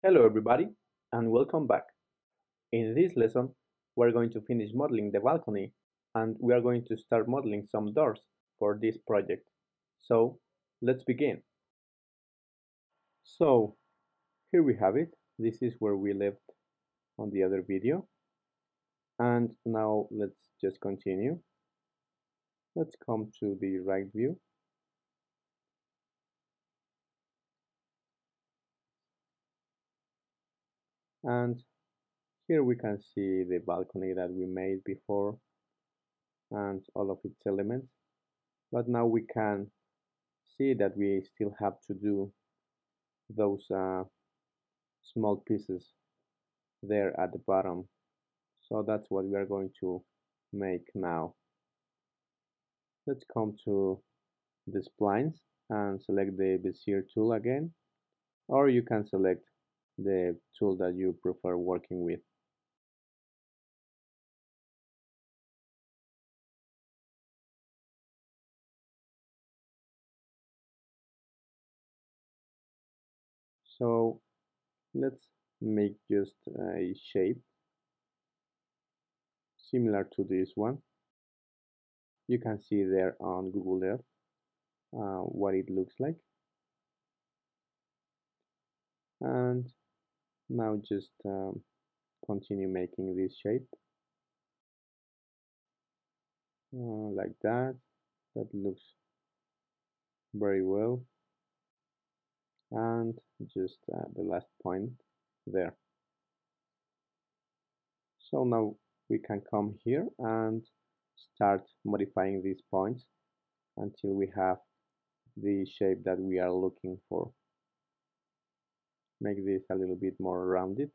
Hello everybody and welcome back. In this lesson, we're going to finish modeling the balcony and we are going to start modeling some doors for this project. So let's begin. So here we have it. This is where we left on the other video. And now let's just continue. Let's come to the right view. And here we can see the balcony that we made before and all of its elements. But now we can see that we still have to do those small pieces there at the bottom. So that's what we are going to make now. Let's come to the splines and select the Bezier tool again, or you can select the tool that you prefer working with. So let's make just a shape similar to this one. You can see there on Google Earth what it looks like. And now just continue making this shape like that. That looks very well. And just the last point there. So now we can come here and start modifying these points until we have the shape that we are looking for. Make this a little bit more rounded.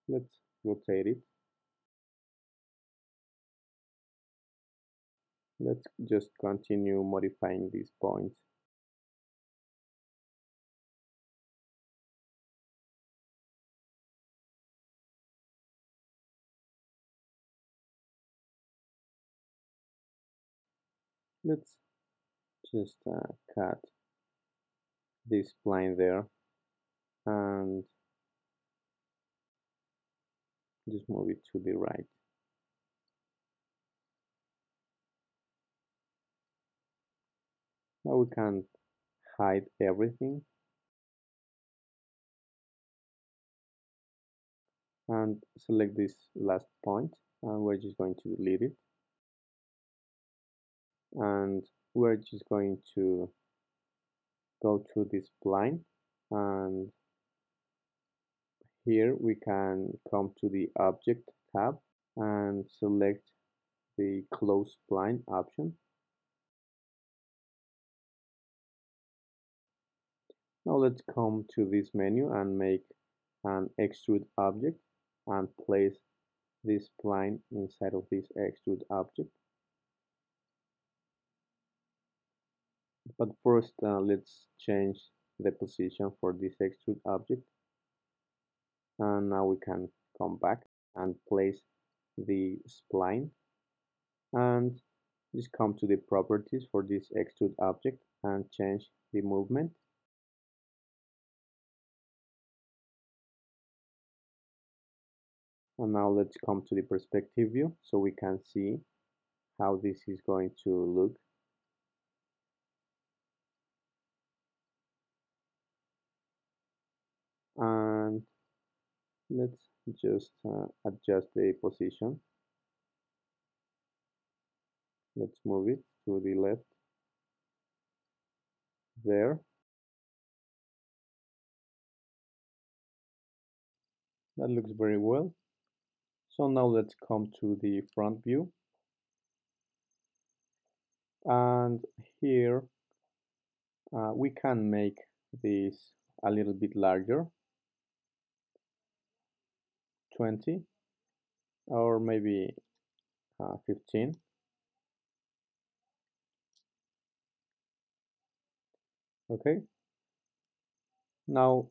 Let's rotate it. Let's just continue modifying these points. Let's just cut this line there and just move it to the right. Now we can hide everything and select this last point, and we're just going to delete it, and we're just going to go to this spline, and here we can come to the object tab and select the close spline option. Now let's come to this menu and make an extrude object and place this spline inside of this extrude object. But first, let's change the position for this extrude object. And now we can come back and place the spline and just come to the properties for this extrude object and change the movement. And now let's come to the perspective view so we can see how this is going to look. And let's just adjust the position. Let's move it to the left there. That looks very well. So now let's come to the front view. And here we can make this a little bit larger, 20 or maybe 15. Okay, now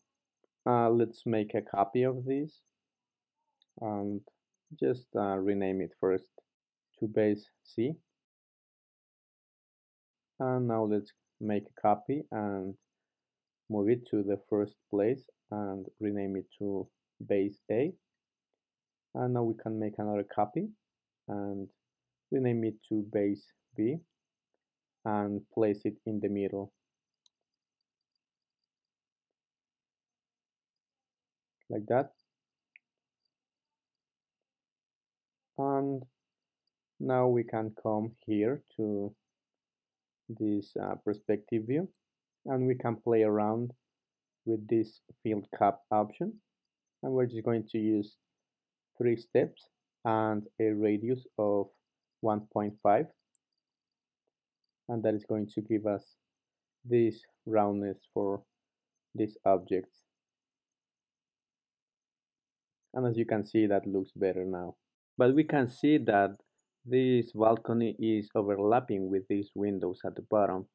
let's make a copy of this and just rename it first to base C. And now let's make a copy and move it to the first place and rename it to base A. And now we can make another copy and rename it to base B and place it in the middle like that. And now we can come here to this perspective view and we can play around with this field cap option, and we're just going to use 3 steps and a radius of 1.5, and that is going to give us this roundness for these objects. And as you can see, that looks better now. But we can see that this balcony is overlapping with these windows at the bottom,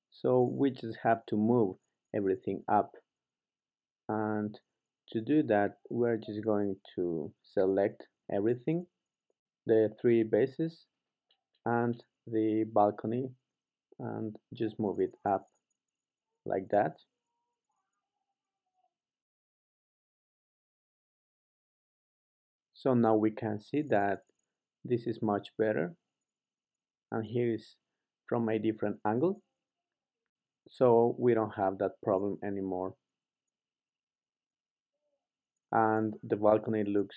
so we just have to move everything up. And to do that, we're just going to select everything, the 3 bases and the balcony, and just move it up like that. So now we can see that this is much better, and here is from a different angle, so we don't have that problem anymore. And the balcony looks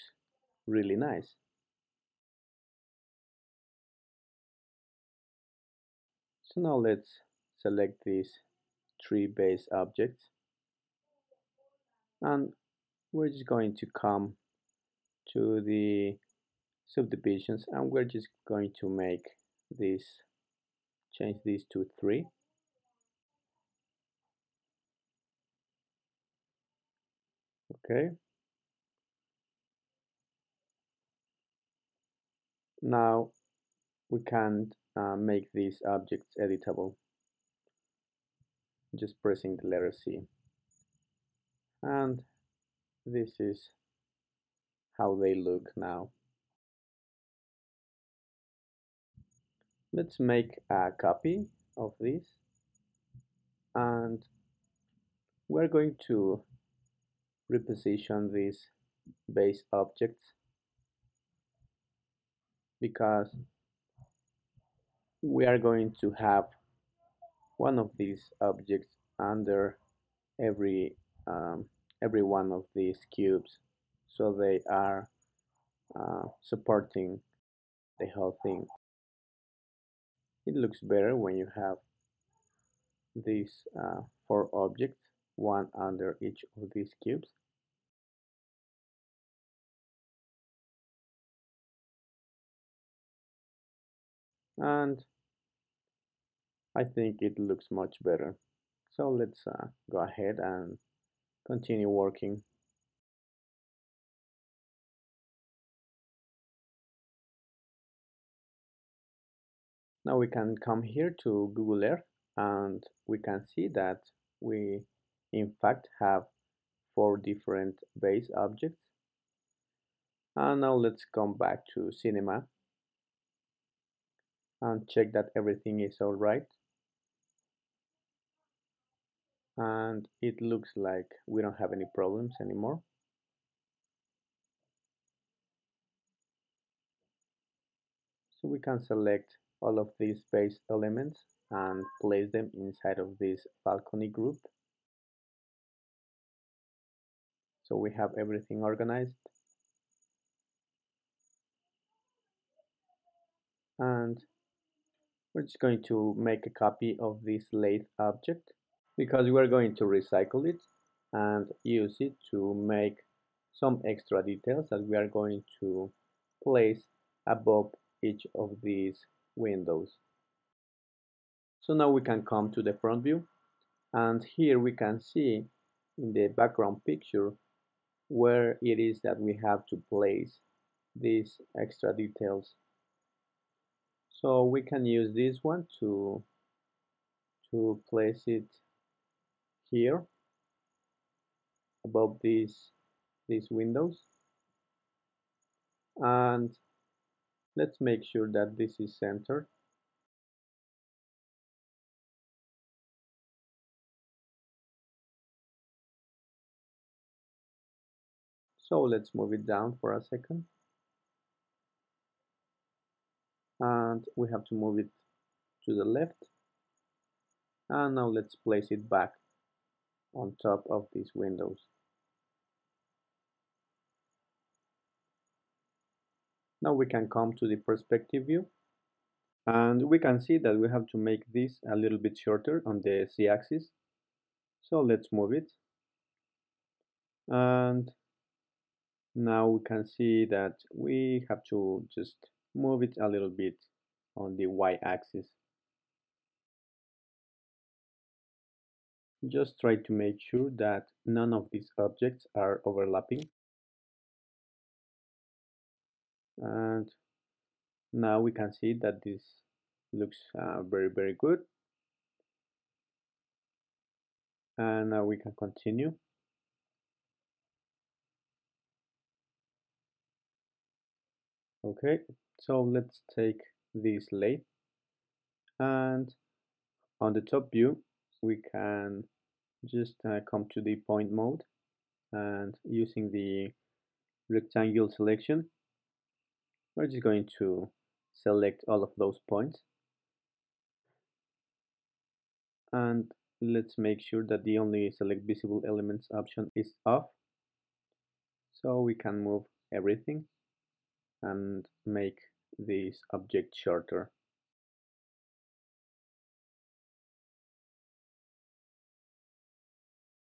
really nice. So now let's select these 3 base objects, and we're just going to come to the subdivisions, and we're just going to make this, change this to 3. Okay, now we can make these objects editable, just pressing the letter C, and this is how they look now. Let's make a copy of this, and we're going to reposition these base objects because we are going to have one of these objects under every um, every one of these cubes, so they are supporting the whole thing. It looks better when you have these 4 objects, one under each of these cubes. And I think it looks much better. So let's go ahead and continue working. Now we can come here to Google Earth and we can see that we in fact have 4 different base objects. And now let's come back to Cinema and check that everything is alright. And it looks like we don't have any problems anymore. So we can select all of these base elements and place them inside of this balcony group. So we have everything organized. And we're just going to make a copy of this lathe object because we're going to recycle it and use it to make some extra details that we are going to place above each of these windows. So now we can come to the front view, and here we can see in the background picture where it is that we have to place these extra details. So we can use this one to place it here above these windows, and let's make sure that this is centered. So let's move it down for a second. And we have to move it to the left. And now let's place it back on top of these windows. Now we can come to the perspective view. And we can see that we have to make this a little bit shorter on the z-axis. So let's move it. And now we can see that we have to just move it a little bit on the y-axis. Just try to make sure that none of these objects are overlapping. And now we can see that this looks very good. And now we can continue. Okay, so let's take this lathe, and on the top view we can just come to the point mode, and using the rectangle selection we're just going to select all of those points, and let's make sure that the only select visible elements option is off, so we can move everything and make this object shorter.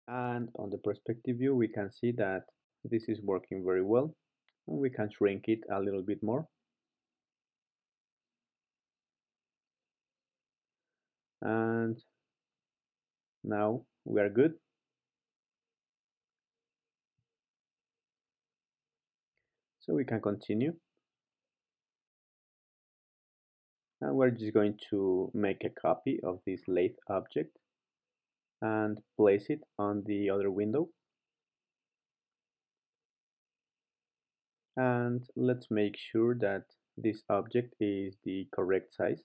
And on the perspective view we can see that this is working very well, and we can shrink it a little bit more. And now we are good. So we can continue. And we're just going to make a copy of this lathe object and place it on the other window. And let's make sure that this object is the correct size.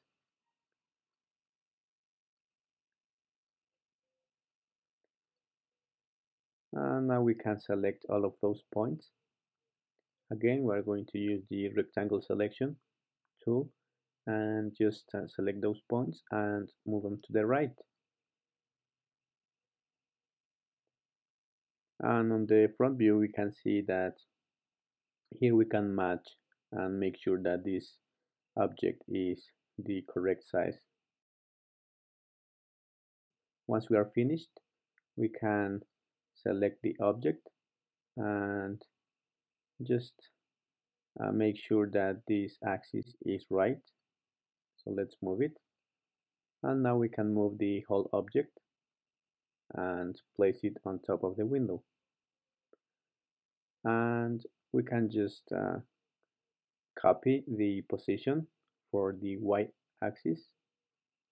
And now we can select all of those points. Again, we're going to use the rectangle selection tool and just select those points and move them to the right. And on the front view we can see that here we can match and make sure that this object is the correct size. Once we are finished, we can select the object and just make sure that this axis is right. So let's move it. And now we can move the whole object and place it on top of the window. And we can just copy the position for the y-axis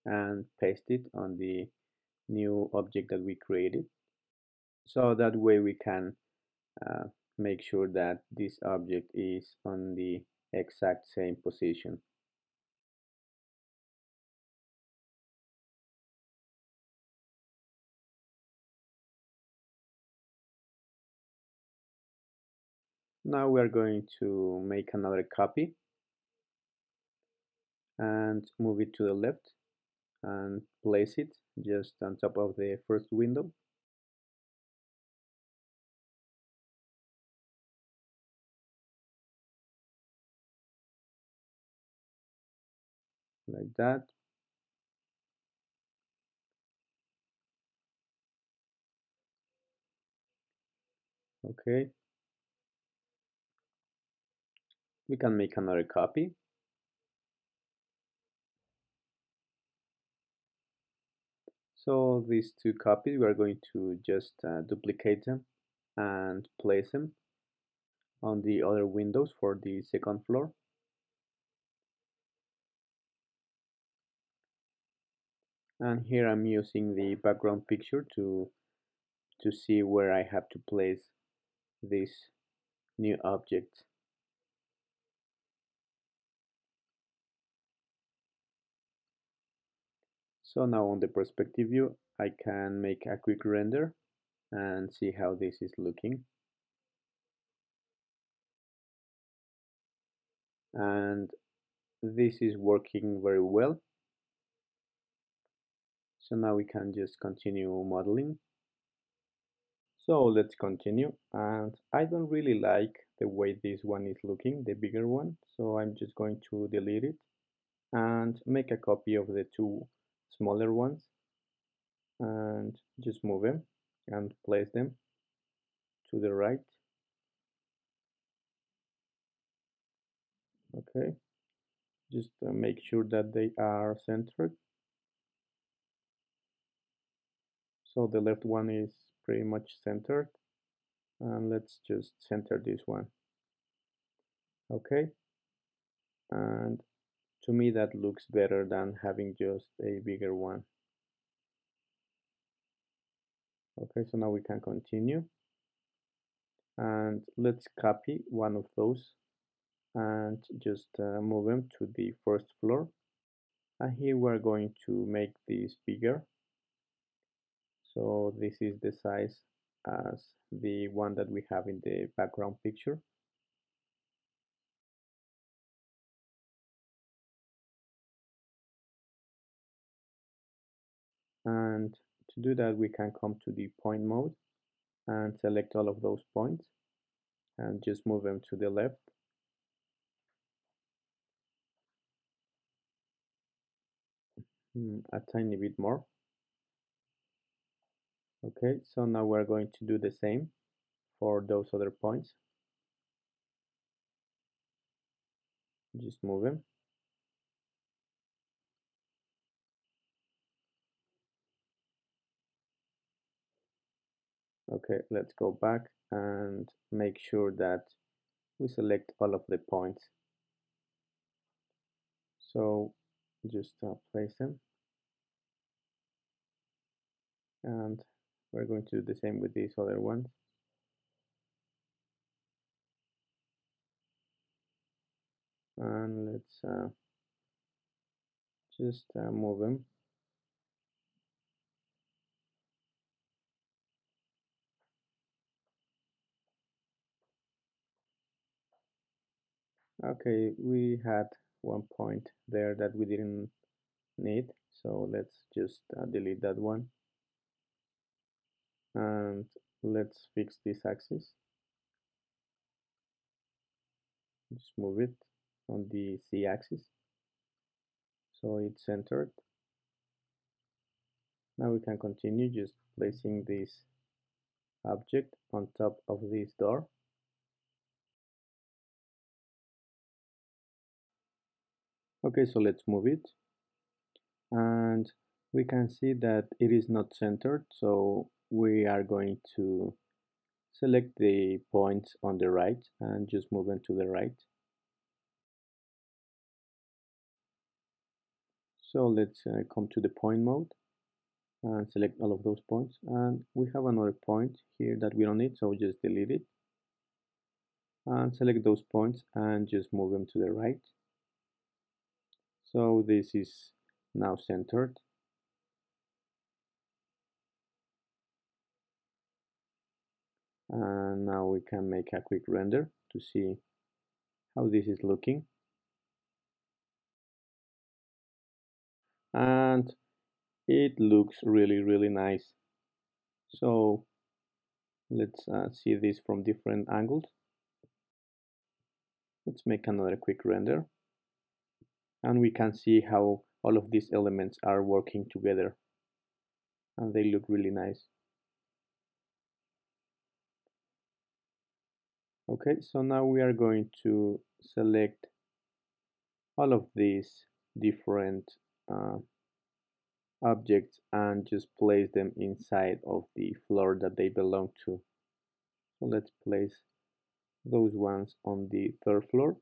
and paste it on the new object that we created. So that way we can uh, make sure that this object is on the exact same position. Now we are going to make another copy and move it to the left and place it just on top of the first window. Like that. Okay, we can make another copy. So these two copies, we are going to just duplicate them and place them on the other windows for the second floor. And here I'm using the background picture to see where I have to place this new object. So now on the perspective view, I can make a quick render and see how this is looking. and this is working very well. So now we can just continue modeling. So let's continue, and I don't really like the way this one is looking, the bigger one, so I'm just going to delete it and make a copy of the two smaller ones and just move them and place them to the right. Okay, just make sure that they are centered. So the left one is pretty much centered, and let's just center this one. Okay, and to me that looks better than having just a bigger one. Okay, so now we can continue, and let's copy one of those and just move them to the first floor. And here we're going to make this bigger. So this is the size as the one that we have in the background picture. And to do that, we can come to the point mode and select all of those points and just move them to the left. A tiny bit more. Okay, so now we're going to do the same for those other points. Just move them. Okay, let's go back and make sure that we select all of the points. So just place them, and we're going to do the same with these other ones. And let's just move them. Okay, we had one point there that we didn't need, so let's just delete that one. And let's fix this axis. Just move it on the z-axis so it's centered. Now we can continue just placing this object on top of this door. Okay, so let's move it, and we can see that it is not centered, so we are going to select the points on the right and just move them to the right. So let's come to the point mode and select all of those points, and we have another point here that we don't need, so just delete it and select those points and just move them to the right. So this is now centered. And now we can make a quick render to see how this is looking. And it looks really nice. So let's see this from different angles. Let's make another quick render, and we can see how all of these elements are working together, and they look really nice. Okay, so now we are going to select all of these different objects and just place them inside of the floor that they belong to. So let's place those ones on the third floor,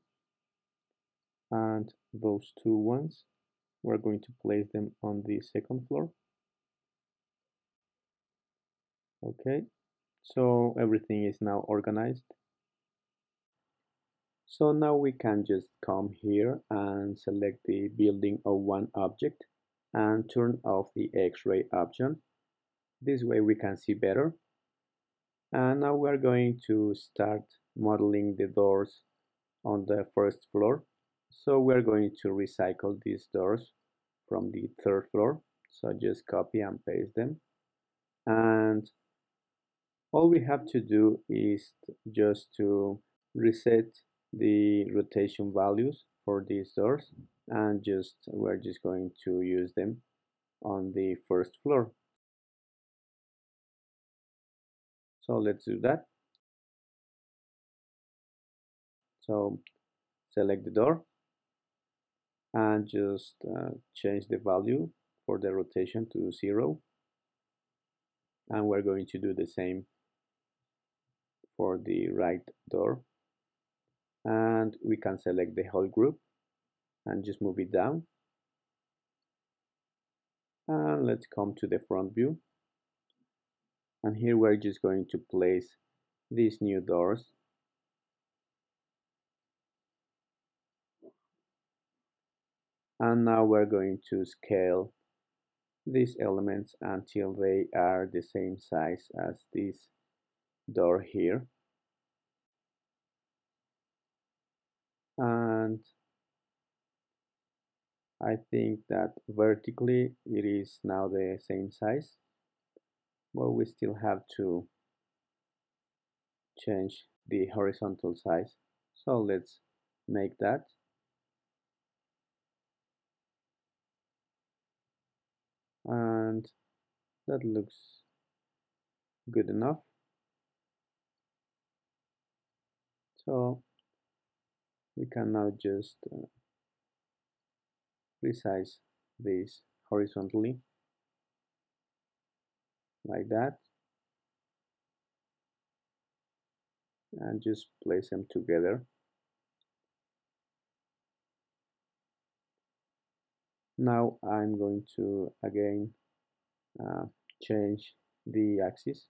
and those two ones we're going to place them on the second floor. Okay, so everything is now organized. So now we can just come here and select the building of one object and turn off the X-ray option. This way we can see better. And now we're going to start modeling the doors on the first floor. So we're going to recycle these doors from the third floor. So just copy and paste them. And all we have to do is just to reset the rotation values for these doors, and we're just going to use them on the first floor. So let's do that. So select the door and just change the value for the rotation to 0, and we're going to do the same for the right door, and we can select the whole group and just move it down, and let's come to the front view, and here we're just going to place these new doors, and now we're going to scale these elements until they are the same size as this door here, and I think that vertically it is now the same size, but we still have to change the horizontal size. So let's make that, and that looks good enough. So we can now just resize this horizontally like that, and just place them together. Now I'm going to again uh, change the axis,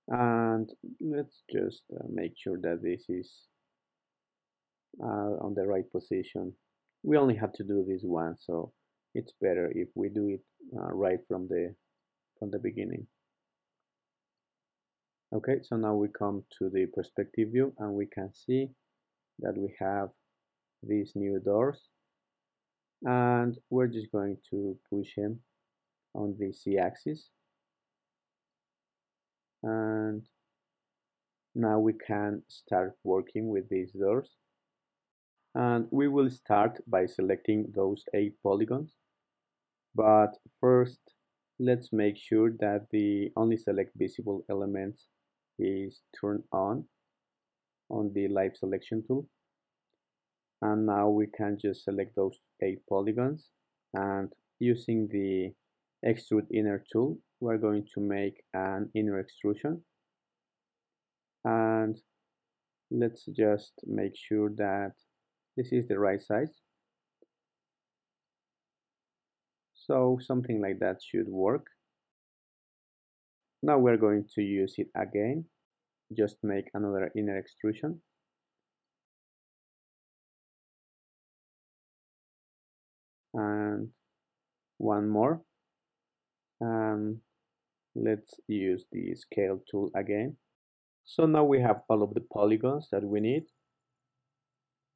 and let's just make sure that this is on the right position. We only have to do this once, so it's better if we do it right from the beginning. Okay, so now we come to the perspective view, and we can see that we have these new doors, and we're just going to push him on the z-axis, and now we can start working with these doors, and we will start by selecting those 8 polygons, but first let's make sure that the only select visible elements is turned on the live selection tool, and now we can just select those 8 polygons, and using the extrude inner tool we're going to make an inner extrusion, and let's just make sure that this is the right size, so something like that should work. Now we're going to use it again, just make another inner extrusion, and one more, and let's use the scale tool again. So now we have all of the polygons that we need,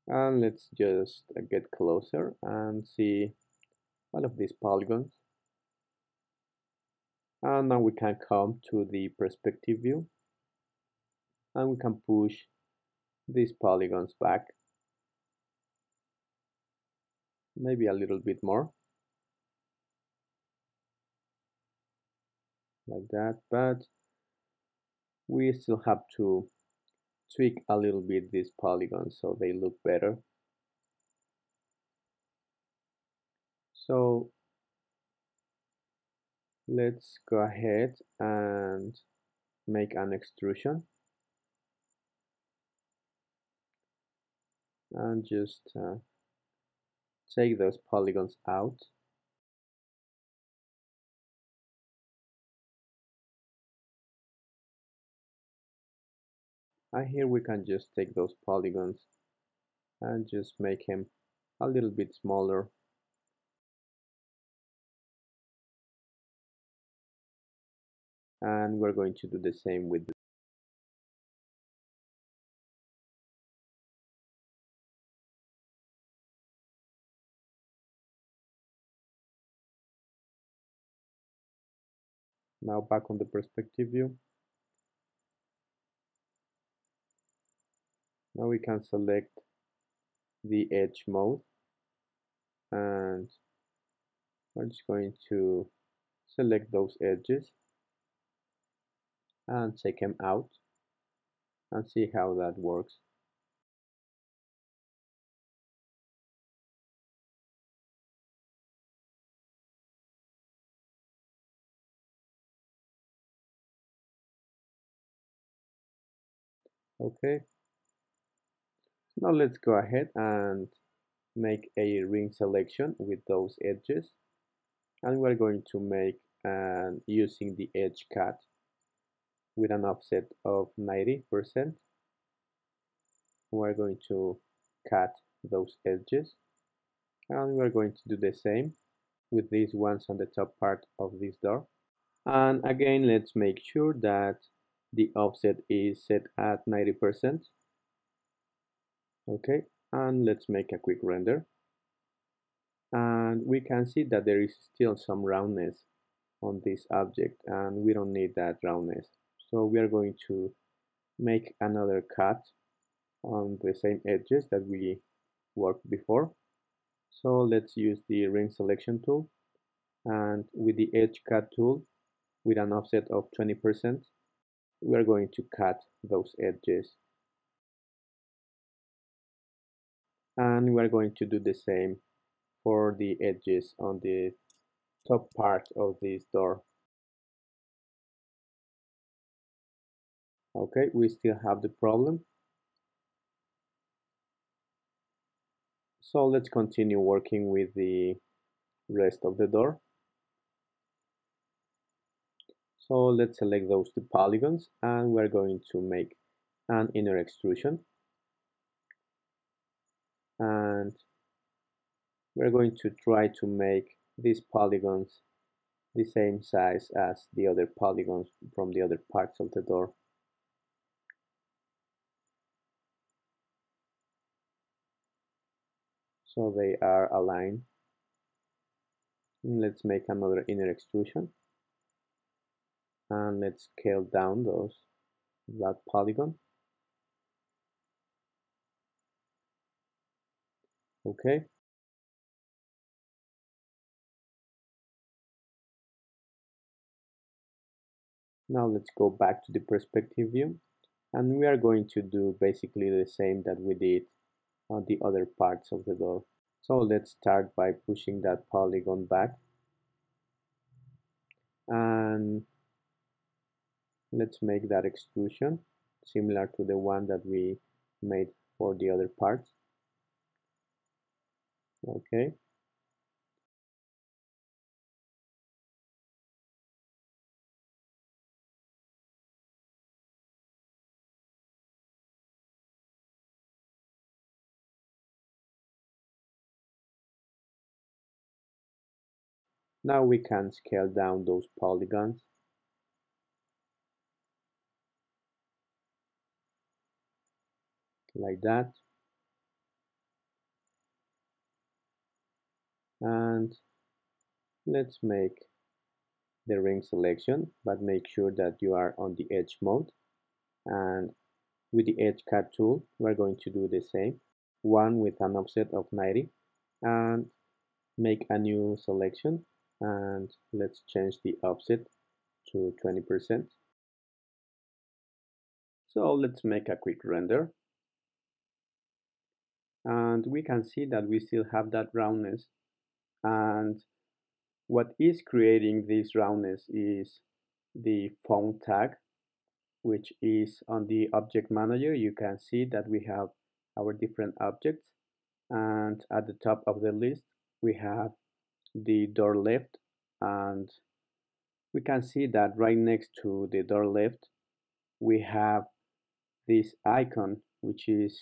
and let's just get closer and see all of these polygons, and now we can come to the perspective view, and we can push these polygons back maybe a little bit more like that, but we still have to tweak a little bit these polygons so they look better. So let's go ahead and make an extrusion, and just take those polygons out, and here we can just take those polygons and just make them a little bit smaller, and we're going to do the same with now back on the perspective view. Now we can select the edge mode, and we're just going to select those edges and take them out and see how that works. Okay, now let's go ahead and make a ring selection with those edges, and we're going to make using the edge cut with an offset of 90%. We're going to cut those edges, and we're going to do the same with these ones on the top part of this door. And again, let's make sure that the offset is set at 90%. Okay, and let's make a quick render. And we can see that there is still some roundness on this object, and we don't need that roundness. So we are going to make another cut on the same edges that we worked before. So let's use the ring selection tool, and with the edge cut tool with an offset of 20%, we are going to cut those edges. And we are going to do the same for the edges on the top part of this door. Okay, we still have the problem. So let's continue working with the rest of the door. So let's select those two polygons, and we're going to make an inner extrusion. And we're going to try to make these polygons the same size as the other polygons from the other parts of the door. So they are aligned. Let's make another inner extrusion, and let's scale down that polygon. Okay. Now let's go back to the perspective view, and we are going to do basically the same that we did on the other parts of the door. So let's start by pushing that polygon back, and let's make that extrusion similar to the one that we made for the other parts. Okay. Now we can scale down those polygons like that. And let's make the ring selection, but make sure that you are on the edge mode. And with the edge cut tool, we're going to do the same, one with an offset of 90, and make a new selection, and let's change the offset to 20%. So let's make a quick render, and we can see that we still have that roundness, and what is creating this roundness is the font tag, which is on the object manager. You can see that we have our different objects, and at the top of the list we have the door left, and we can see that right next to the door left we have this icon, which is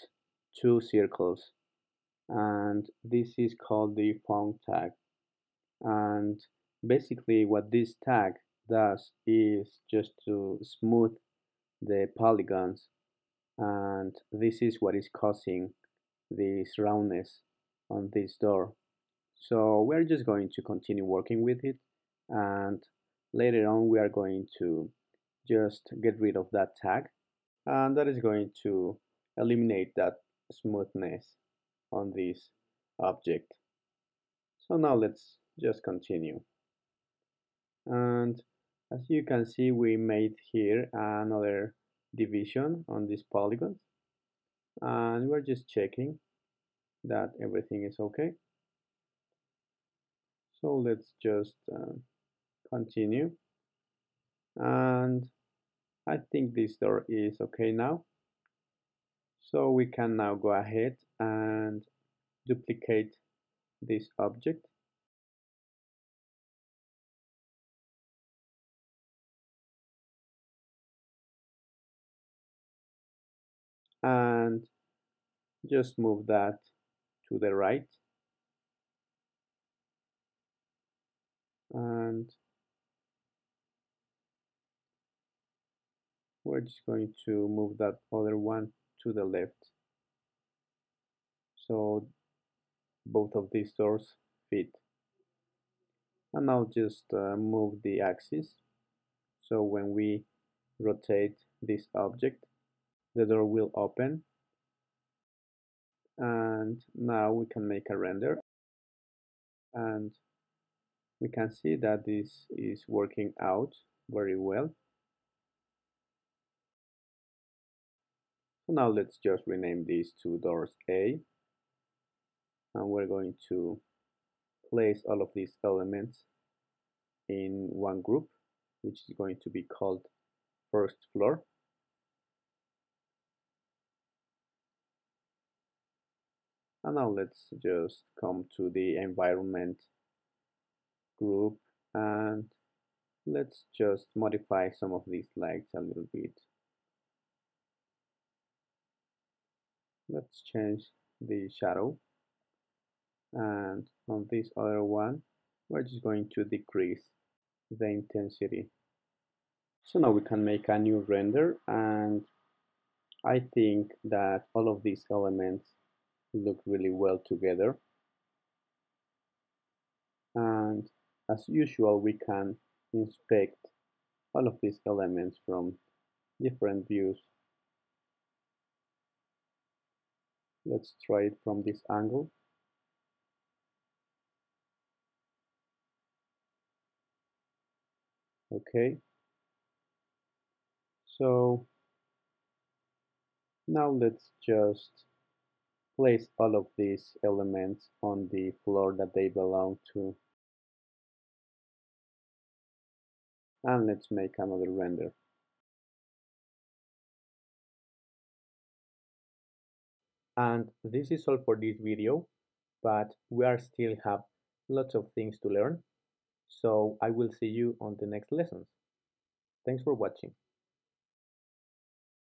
two circles, and this is called the font tag. And basically what this tag does is just to smooth the polygons, and this is what is causing this roundness on this door. So we're just going to continue working with it, and later on we are going to just get rid of that tag, and that is going to eliminate that smoothness on this object. So now let's just continue. And as you can see, we made here another division on these polygons, and we're just checking that everything is okay. So let's just continue, and I think this door is okay now. So we can now go ahead and duplicate this object, and just move that to the right, and we're just going to move that other one to the left, so both of these doors fit. And now just move the axis, so when we rotate this object, the door will open, and now we can make a render, and we can see that this is working out very well. So now let's just rename these two doors A, and we're going to place all of these elements in one group, which is going to be called first floor. And now let's just come to the environment group, and let's just modify some of these lights a little bit. Let's change the shadow, and on this other one we're just going to decrease the intensity. So now we can make a new render, and I think that all of these elements look really well together, and as usual we can inspect all of these elements from different views. Let's try it from this angle. Okay, so now let's just place all of these elements on the floor that they belong to, and let's make another render. And this is all for this video, but we are still have lots of things to learn, so I will see you on the next lessons. Thanks for watching.